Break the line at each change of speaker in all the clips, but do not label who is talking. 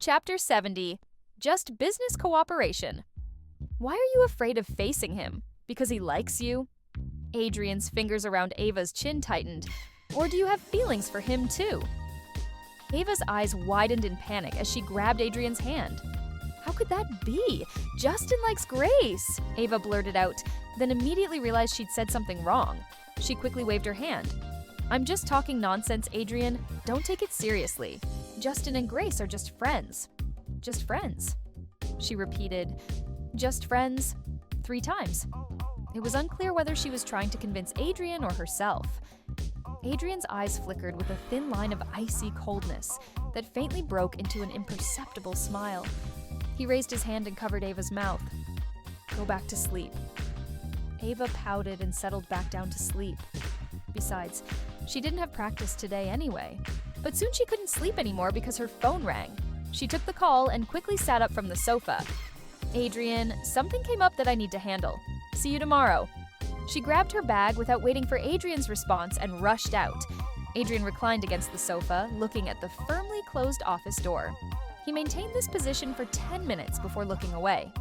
Chapter 70. Just Business Cooperation. Why are you afraid of facing him? Because he likes you? Adrian's fingers around Ava's chin tightened. Or do you have feelings for him too? Ava's eyes widened in panic as she grabbed Adrian's hand. How could that be? Justin likes Grace, Ava blurted out, then immediately realized she'd said something wrong. She quickly waved her hand. I'm just talking nonsense, Adrian. Don't take it seriously. Justin and Grace are just friends. Just friends. She repeated, just friends, 3 times. It was unclear whether she was trying to convince Adrian or herself. Adrian's eyes flickered with a thin line of icy coldness that faintly broke into an imperceptible smile. He raised his hand and covered Ava's mouth. Go back to sleep. Ava pouted and settled back down to sleep. Besides, she didn't have practice today anyway. But soon she couldn't sleep anymore because her phone rang. She took the call and quickly sat up from the sofa. Adrian, something came up that I need to handle. See you tomorrow. She grabbed her bag without waiting for Adrian's response and rushed out. Adrian reclined against the sofa, looking at the firmly closed office door. He maintained this position for 10 minutes before looking away.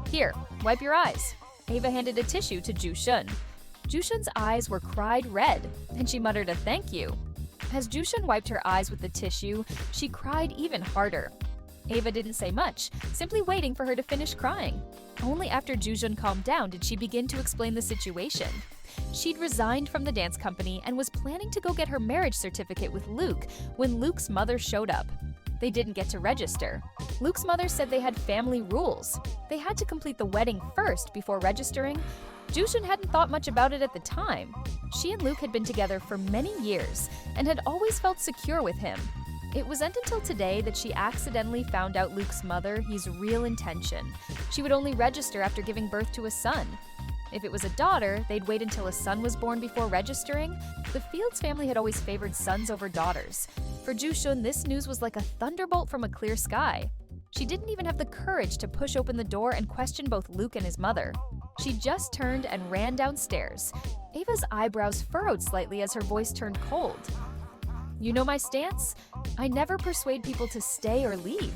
Here, wipe your eyes. Ava handed a tissue to Ju-shun. Ju-shun's eyes were cried red, and she muttered a thank you. As Ju-shun wiped her eyes with the tissue, she cried even harder. Ava didn't say much, simply waiting for her to finish crying. Only after Ju-shun calmed down did she begin to explain the situation. She'd resigned from the dance company and was planning to go get her marriage certificate with Luke when Luke's mother showed up. They didn't get to register. Luke's mother said they had family rules. They had to complete the wedding first before registering. Ju-shun hadn't thought much about it at the time. She and Luke had been together for many years and had always felt secure with him. It wasn't until today that she accidentally found out Luke's mother his real intention. She would only register after giving birth to a son. If it was a daughter, they'd wait until a son was born before registering. The Fields family had always favored sons over daughters. For Ju-shun, this news was like a thunderbolt from a clear sky. She didn't even have the courage to push open the door and question both Luke and his mother. She just turned and ran downstairs. Ava's eyebrows furrowed slightly as her voice turned cold. You know my stance? I never persuade people to stay or leave.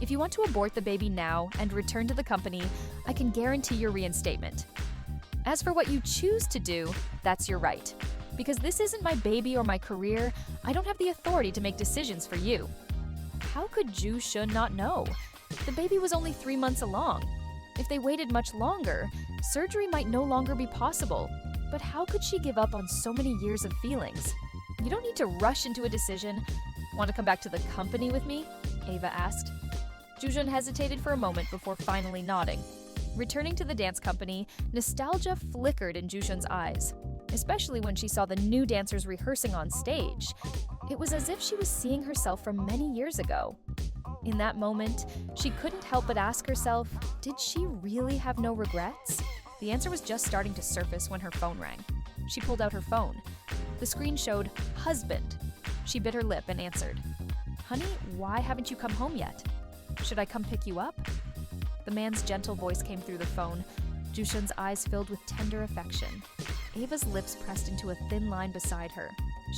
If you want to abort the baby now and return to the company, I can guarantee your reinstatement. As for what you choose to do, that's your right. Because this isn't my baby or my career, I don't have the authority to make decisions for you. How could Ju-shun not know? The baby was only 3 months along. If they waited much longer, surgery might no longer be possible. But how could she give up on so many years of feelings? You don't need to rush into a decision. Want to come back to the company with me? Ava asked. Ju-shun hesitated for a moment before finally nodding. Returning to the dance company, nostalgia flickered in Ju-shun's eyes, especially when she saw the new dancers rehearsing on stage. It was as if she was seeing herself from many years ago. In that moment, she couldn't help but ask herself, did she really have no regrets? The answer was just starting to surface when her phone rang. She pulled out her phone. The screen showed husband. She bit her lip and answered, Honey, why haven't you come home yet? Should I come pick you up? The man's gentle voice came through the phone. Ju-shun's eyes filled with tender affection. Ava's lips pressed into a thin line beside her.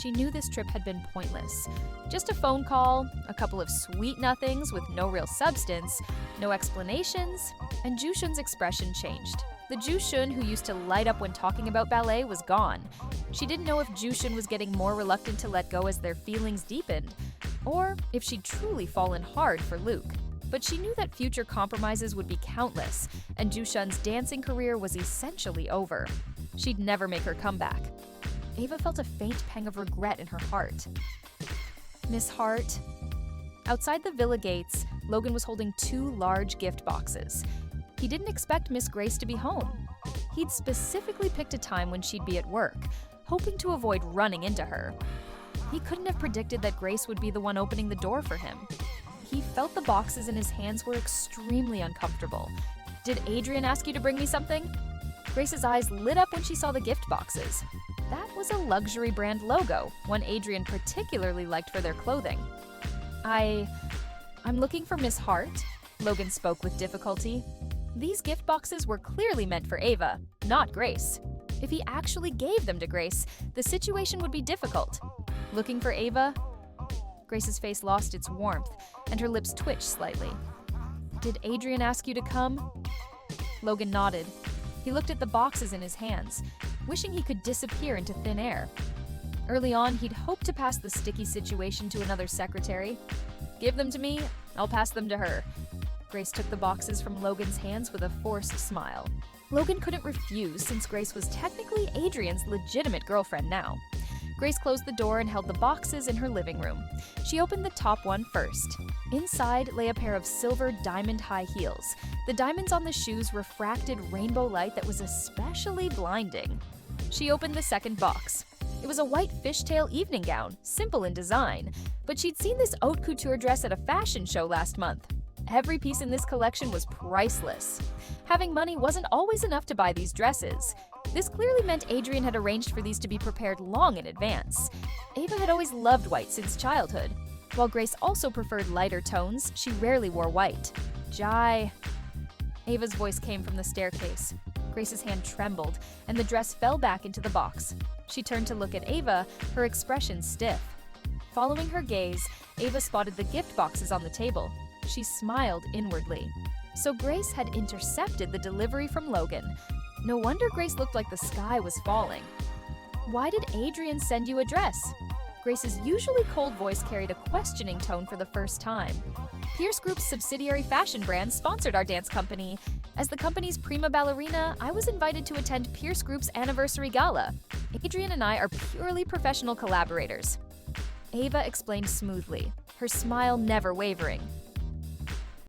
She knew this trip had been pointless. Just a phone call, a couple of sweet nothings with no real substance, no explanations, and Ju-shun's expression changed. The Ju-shun who used to light up when talking about ballet was gone. She didn't know if Ju-shun was getting more reluctant to let go as their feelings deepened, or if she'd truly fallen hard for Luke. But she knew that future compromises would be countless, and Ju-shun's dancing career was essentially over. She'd never make her comeback. Ava felt a faint pang of regret in her heart. Miss Hart. Outside the villa gates, Logan was holding 2 large gift boxes. He didn't expect Miss Grace to be home. He'd specifically picked a time when she'd be at work, hoping to avoid running into her. He couldn't have predicted that Grace would be the one opening the door for him. He felt the boxes in his hands were extremely uncomfortable. Did Adrian ask you to bring me something? Grace's eyes lit up when she saw the gift boxes. That was a luxury brand logo, one Adrian particularly liked for their clothing. I'm looking for Miss Hart, Logan spoke with difficulty. These gift boxes were clearly meant for Ava, not Grace. If he actually gave them to Grace, the situation would be difficult. Looking for Ava? Grace's face lost its warmth. and her lips twitched slightly. "Did Adrian ask you to come?" Logan nodded. He looked at the boxes in his hands, wishing he could disappear into thin air. Early on, he'd hoped to pass the sticky situation to another secretary. "Give them to me, I'll pass them to her." Grace took the boxes from Logan's hands with a forced smile. Logan couldn't refuse since Grace was technically Adrian's legitimate girlfriend now. Grace closed the door and held the boxes in her living room. She opened the top one first. Inside lay a pair of silver diamond high heels. The diamonds on the shoes refracted rainbow light that was especially blinding. She opened the second box. It was a white fishtail evening gown, simple in design, but she'd seen this haute couture dress at a fashion show last month. Every piece in this collection was priceless. Having money wasn't always enough to buy these dresses. This clearly meant Adrian had arranged for these to be prepared long in advance. Ava had always loved white since childhood. While Grace also preferred lighter tones, she rarely wore white. Jai. Ava's voice came from the staircase. Grace's hand trembled, and the dress fell back into the box. She turned to look at Ava, her expression stiff. Following her gaze, Ava spotted the gift boxes on the table. She smiled inwardly. So Grace had intercepted the delivery from Logan. No wonder Grace looked like the sky was falling. "Why did Adrian send you a dress?" Grace's usually cold voice carried a questioning tone for the first time. "Pierce Group's subsidiary fashion brand sponsored our dance company. As the company's prima ballerina, I was invited to attend Pierce Group's anniversary gala. Adrian and I are purely professional collaborators." Ava explained smoothly, her smile never wavering.